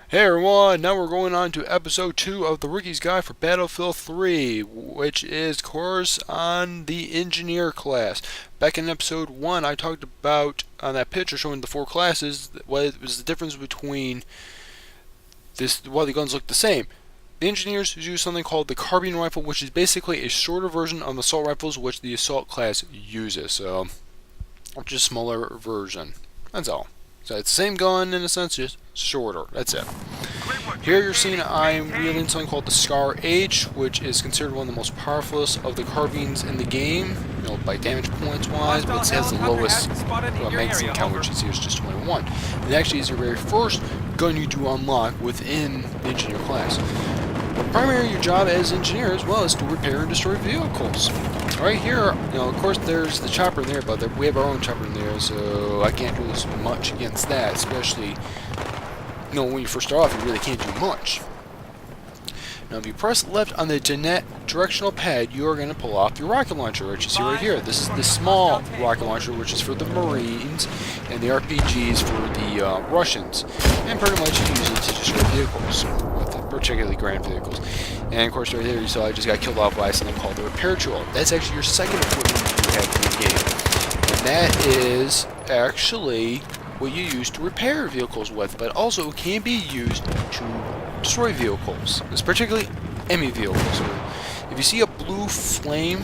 Hey everyone, now we're going on to episode 2 of the Rookie's Guide for Battlefield 3, which is course on the engineer class. Back in episode 1, I talked about, on that picture showing the 4 classes, what was the difference between why the guns look the same. The engineers use something called the carbine rifle, which is basically a shorter version of assault rifles, which the assault class uses, so just a smaller version. That's all. So it's the same gun in a sense, just shorter. That's it. Here you're seeing I'm wielding something called the Scar H, which is considered one of the most powerful of the carbines in the game, by damage points wise, but it has the lowest magazine count, which is just 21. It actually is your very first gun you do unlock within the engineer class. Primarily, your job as engineer as well is to repair and destroy vehicles. Right here, of course there's the chopper in there, but we have our own chopper in there, so I can't do as much against that, especially, when you first start off, you really can't do much. Now, if you press left on the directional pad, you are going to pull off your rocket launcher, which you see right here. This is the small rocket launcher, which is for the Marines, and the RPGs for the Russians. And pretty much you use it to destroy vehicles, particularly grand vehicles. And of course, right here you saw I just got killed off by something called the repair tool. That's actually your second equipment you have in the game. And that is actually what you use to repair vehicles with, but also can be used to destroy vehicles. It's particularly enemy vehicles. If you see a blue flame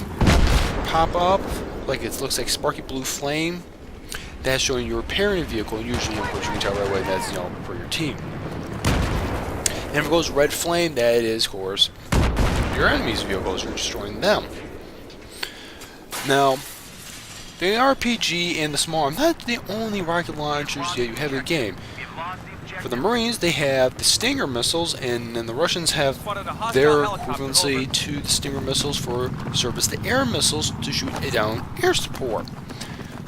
pop up, like it looks like sparky blue flame, that's showing you're repairing a vehicle. Usually, of course, you can tell right away that's for your team. And if it goes red flame, that is, of course, your enemy's vehicles. You're destroying them. Now, the RPG and the small are not the only rocket launchers that you have in the game. For the Marines, they have the Stinger missiles, and then the Russians have their equivalency to the Stinger missiles for surface-to-air missiles to shoot down air support.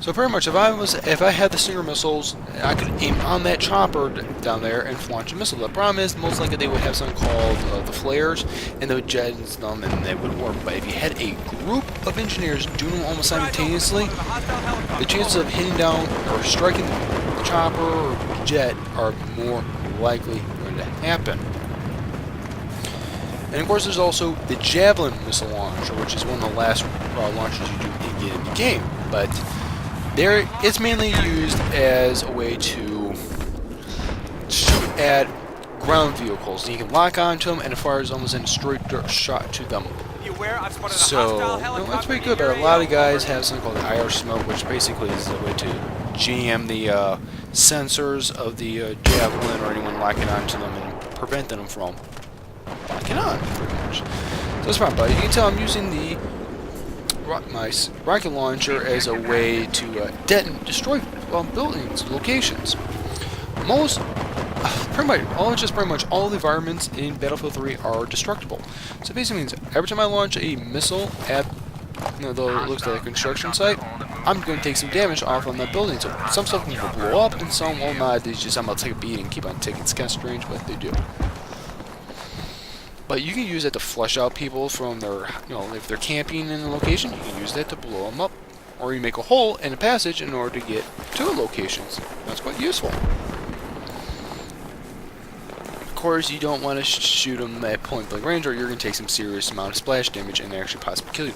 So pretty much, if I had the Stinger missiles, I could aim on that chopper down there and launch a missile. The problem is, most likely they would have something called the flares, and they would jettison them, and they would work. But if you had a group of engineers doing them almost simultaneously, the chances of hitting down or striking the chopper or jet are more likely going to happen. And of course, there's also the Javelin missile launcher, which is one of the last launchers you do get in the game. But it's mainly used as a way to shoot at ground vehicles. And you can lock onto them, and it fires almost in a straight shot to them. So, that's pretty good, but a lot of guys have something called IR smoke, which basically is a way to jam the sensors of the Javelin or anyone locking onto them and preventing them from locking on, pretty much. So that's fine, but you can tell I'm using my rocket launcher as a way to destroy buildings, locations. Pretty much all the environments in Battlefield 3 are destructible. So it basically means every time I launch a missile at it looks like a construction site, I'm going to take some damage off on that building. So some stuff will blow up and some will not. I'm going to take a beating and keep on taking. It's kind of strange, but they do. But you can use that to flush out people from their, if they're camping in a location, you can use that to blow them up. Or you make a hole in a passage in order to get to locations. That's quite useful. Of course, you don't want to shoot them at point blank range, or you're going to take some serious amount of splash damage and actually possibly kill you.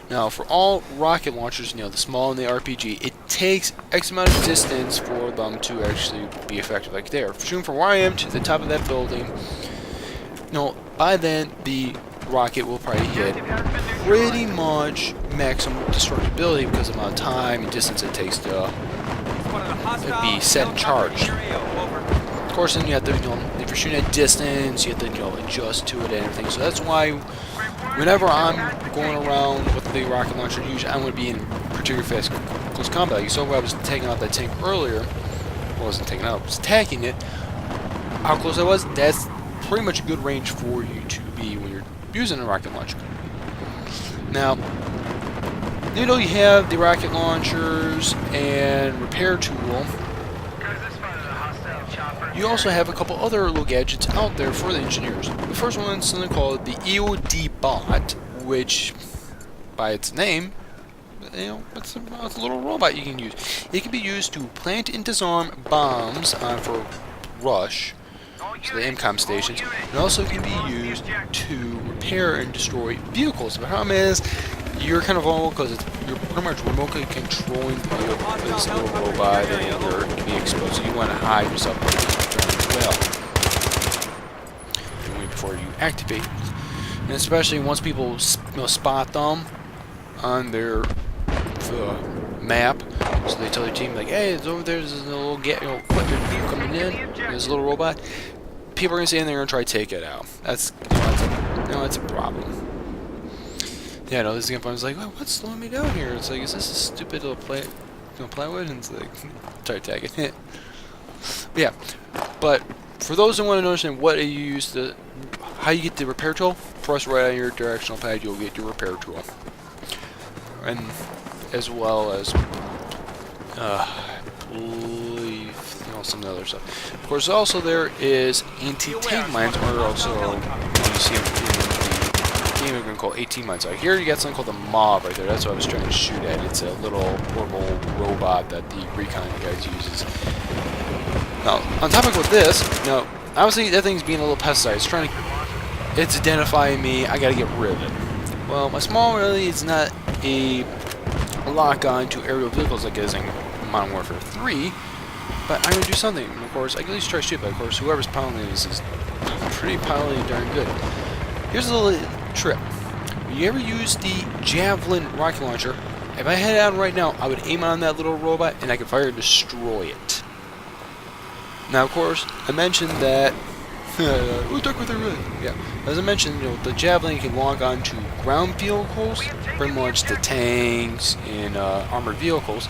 Now, for all rocket launchers, the small and the RPG, it takes X amount of distance for them to actually be effective. Like there, shooting from where I am to the top of that building, by then the rocket will probably hit pretty much maximum destructibility because of the amount of time and distance it takes to be set and charged. Of course, then you have to, if you're shooting at distance, you have to, adjust to it and everything. So that's why, whenever I'm going around with the rocket launcher, usually I'm going to be in particularly fast close combat. You saw where I was taking out that tank earlier. Well, I wasn't taking it out, I was attacking it. How close I was, that's pretty much a good range for you to be when you're using a rocket launcher. Now, you have the rocket launchers and repair tool. You also have a couple other little gadgets out there for the engineers. The first one is something called the EOD bot, which, by its name, it's a little robot you can use. It can be used to plant and disarm bombs for rush. so the MCOM stations, and also can be used to repair and destroy vehicles. The problem is, you're kind of vulnerable because you're pretty much remotely controlling the vehicle, this little robot, and you're going to be exposed, so you want to hide yourself as well before you activate. And especially once people spot them on their map, so they tell their team like, "Hey, it's over there. There's a little equipment coming in. There's a little robot." People are gonna say, and they're gonna try to take it out. That's that's a problem. Yeah, no, this is gonna. I was like, "Well, what's slowing me down here?" It's like, is this a stupid little plywood? And it's like, try to tag it. Yeah, but for those who want to understand what you use how you get the repair tool, press right on your directional pad. You'll get your repair tool, and as well as I believe some of the other stuff. Of course, also there is anti-tank mines, or also you see in the game we're going to call 18 mines. So here you got something called the mob right there. That's what I was trying to shoot at. It's a little portable robot that the recon guys uses. Now, on topic with this, obviously that thing's being a little pesticide. It's identifying me. I got to get rid of it. Well, my small really is not a lock on to aerial vehicles like it is in Modern Warfare 3, but I'm going to do something. And of course, I can at least try to shoot, but of course, whoever's piloting this is pretty piloting darn good. Here's a little trip. When you ever use the Javelin rocket launcher, if I head out right now, I would aim on that little robot and I could fire and destroy it. Now, of course, I mentioned that. We'll talk with it really. Yeah. As I mentioned, the Javelin can lock on to ground vehicles, pretty much the tanks and armored vehicles.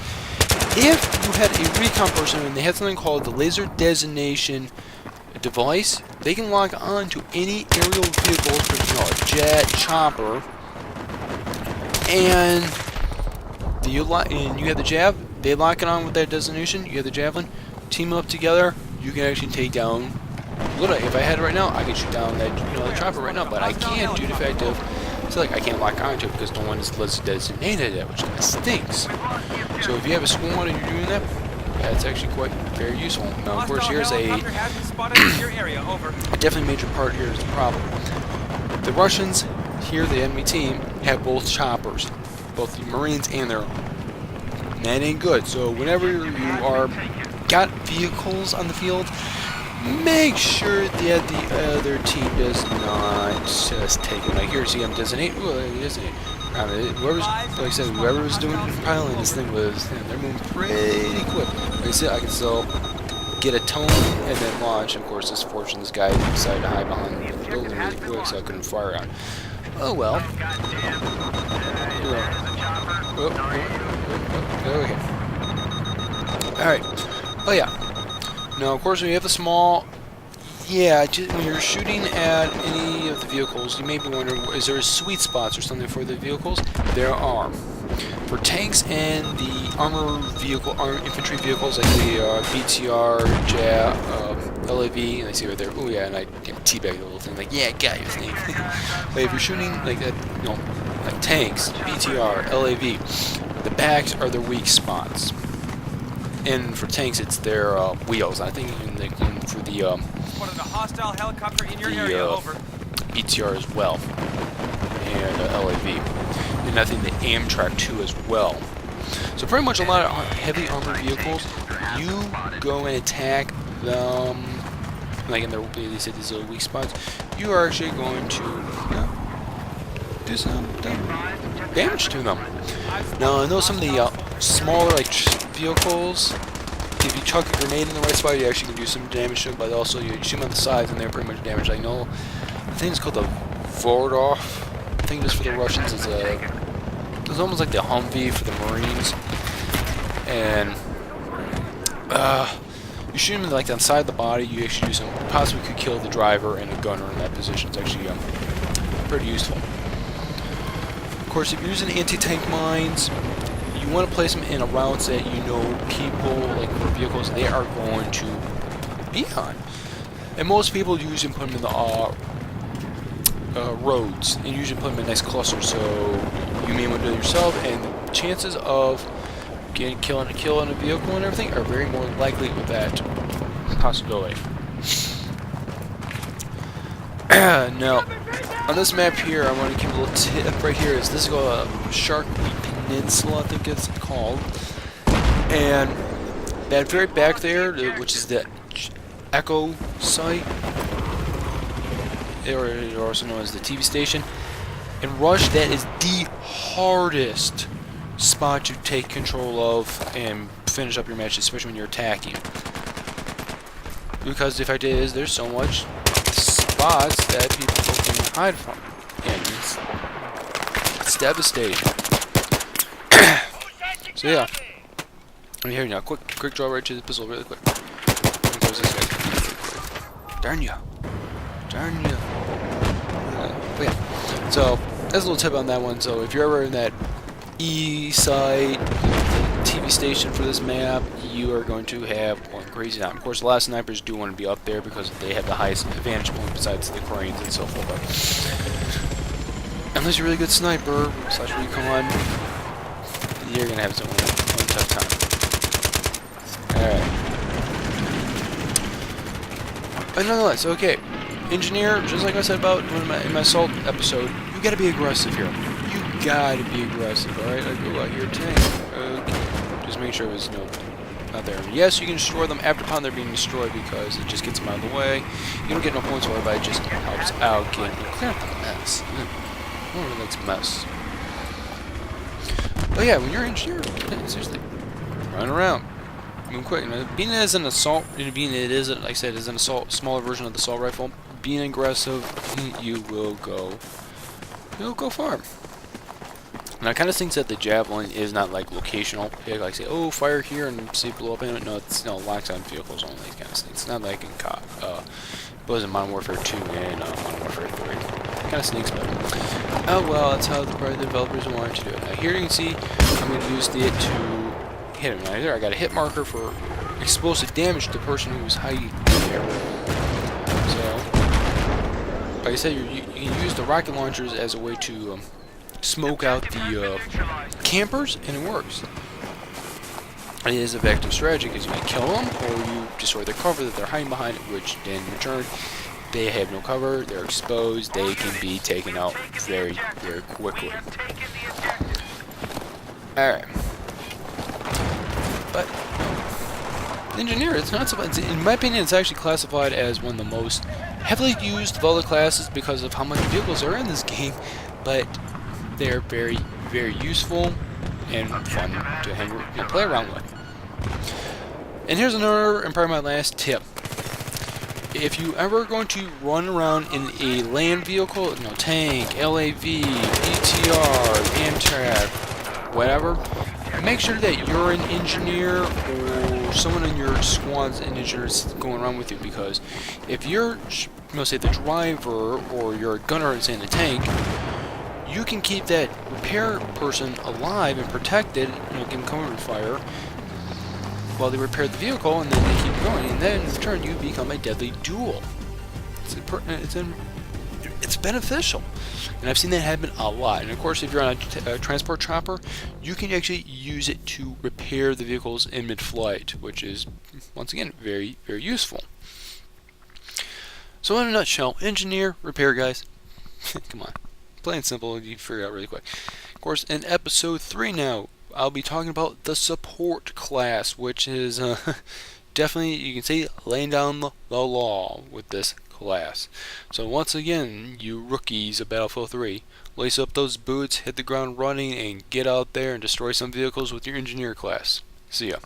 If you had a recon person and they had something called the laser designation device, they can lock on to any aerial vehicles, a jet, chopper, and you have the Jav. They lock it on with that designation. You have the Javelin. Team up together. You can actually take down. Literally, if I had it right now, I could shoot down that the chopper right now, but I can't due to the fact of I can't lock onto it because no one is designated it, which kind of stinks. So if you have a squad and you're doing that, that's actually quite very useful. Now, of course, here's a definitely major part. Here is the problem. The Russians here, the enemy team, have both choppers, both the Marines and their own. And that ain't good. So whenever you are got vehicles on the field, make sure that the other team does not just take it. Like here, see, I'm designate. Ooh, designate. Whoever's, like I said, whoever was doing piloting this thing was, they're moving pretty quick. Like I said, I can still get a tone and then launch. And of course, this fortune, this guy decided to hide behind the building really quick, so I couldn't fire on. Oh well. Okay. All right. Oh yeah. Now, of course, when you have the small, when you're shooting at any of the vehicles, you may be wondering, is there sweet spots or something for the vehicles? There are. For tanks and the infantry vehicles like the BTR, LAV, and I see right there, oh yeah, and I teabag the little thing, like, yeah, got your thing. But if you're shooting like that, like tanks, BTR, LAV, the backs are the weak spots. And for tanks, it's their wheels. I think for the hostile helicopter in your area, over. BTR as well, and LAV, and I think the Amtrak too as well. So pretty much a lot of heavy armored vehicles, you go and attack them, like in they said these little weak spots. You are actually going to do some damage to them. Now I know some of the smaller vehicles, if you chuck a grenade in the right spot, you actually can do some damage to them, but also you shoot them on the sides and they're pretty much damaged. I know, I think it's called the Vordov. I think this for the Russians is it's almost like the Humvee for the Marines. And you shoot them like on the side of the body, you actually do some, possibly could kill the driver and a gunner in that position. It's actually pretty useful. Of course, if you're using anti-tank mines, you want to place them in a routes that people, like for vehicles, they are going to be on. And most people usually put them in the roads, and usually put them in nice clusters, so you may want to do it yourself, and the chances of killing a vehicle and everything are very more likely with that possibility. Now, on this map here, I want to give a little tip right here. This is called Shark Peninsula, I think it's called. And that very back there, which is the Echo site, or also known as the TV station, in Rush, that is the hardest spot to take control of and finish up your match, especially when you're attacking. Because the fact is, there's so much spots that people can hide from, and it's devastating. So yeah, I'm here now. Quick draw right to the pistol, really quick. This guy. Darn ya! Darn ya! But yeah, so that's a little tip on that one. So if you're ever in that E site, TV station for this map, you are going to have one crazy time. Of course, a lot of snipers do want to be up there because they have the highest advantage point besides the cranes and so forth. Unless you're a really good sniper, slash recon, you're gonna have some tough time. Alright. But nonetheless, okay. Engineer, just like I said about in my assault episode, you gotta be aggressive here. You gotta be aggressive, alright? I go out here, tank. Okay. Just make sure there's no out there. Yes, you can destroy them after upon they're being destroyed because it just gets them out of the way. You don't get no points for it, but it just helps out getting clear up the mess. No one really likes mess. But yeah, when you're an engineer, seriously, run around. Move quick. Being as an assault, being it is, like I said, is an assault, smaller version of the assault rifle. Being aggressive, you will go far. And I kind of think that the javelin is not like locational. You like say, oh, fire here and see blow up in it. No, it's locks on vehicles only. Kind of thing. It's not like in was in Modern Warfare 2 and Modern Warfare 3. Kind of sneaks, but oh well, that's how the developers wanted to do it. Now here you can see I'm going to use it to hit him. Now there, I got a hit marker for explosive damage to the person who was hiding there. So, like I said, you can use the rocket launchers as a way to smoke out the campers, and it works. It is an effective strategy because you can kill them, or you destroy their cover that they're hiding behind, which then in return, they have no cover, they're exposed, they can be taken out very, very quickly. Alright. But engineer, it's not so. In my opinion, it's actually classified as one of the most heavily used of all the classes because of how many vehicles are in this game. But they're very, very useful and fun to play around with. And here's another, and probably my last tip. If you ever going to run around in a land vehicle, tank, LAV, BTR, Amtrak, whatever, make sure that you're an engineer or someone in your squad's an engineer going around with you, because if you're, say, the driver or you're a gunner in, say, in a tank, you can keep that repair person alive and protected, give them cover fire while they repair the vehicle, and then they keep going, and then in return you become a deadly duel. It's beneficial, and I've seen that happen a lot. And of course, if you're on a transport chopper, you can actually use it to repair the vehicles in mid-flight, which is once again very, very useful. So in a nutshell, engineer, repair guys. Come on, plain and simple, you figure it out really quick. Of course, in episode 3 now, I'll be talking about the support class, which is definitely, you can say, laying down the law with this class. So once again, you rookies of Battlefield 3, lace up those boots, hit the ground running, and get out there and destroy some vehicles with your engineer class. See ya.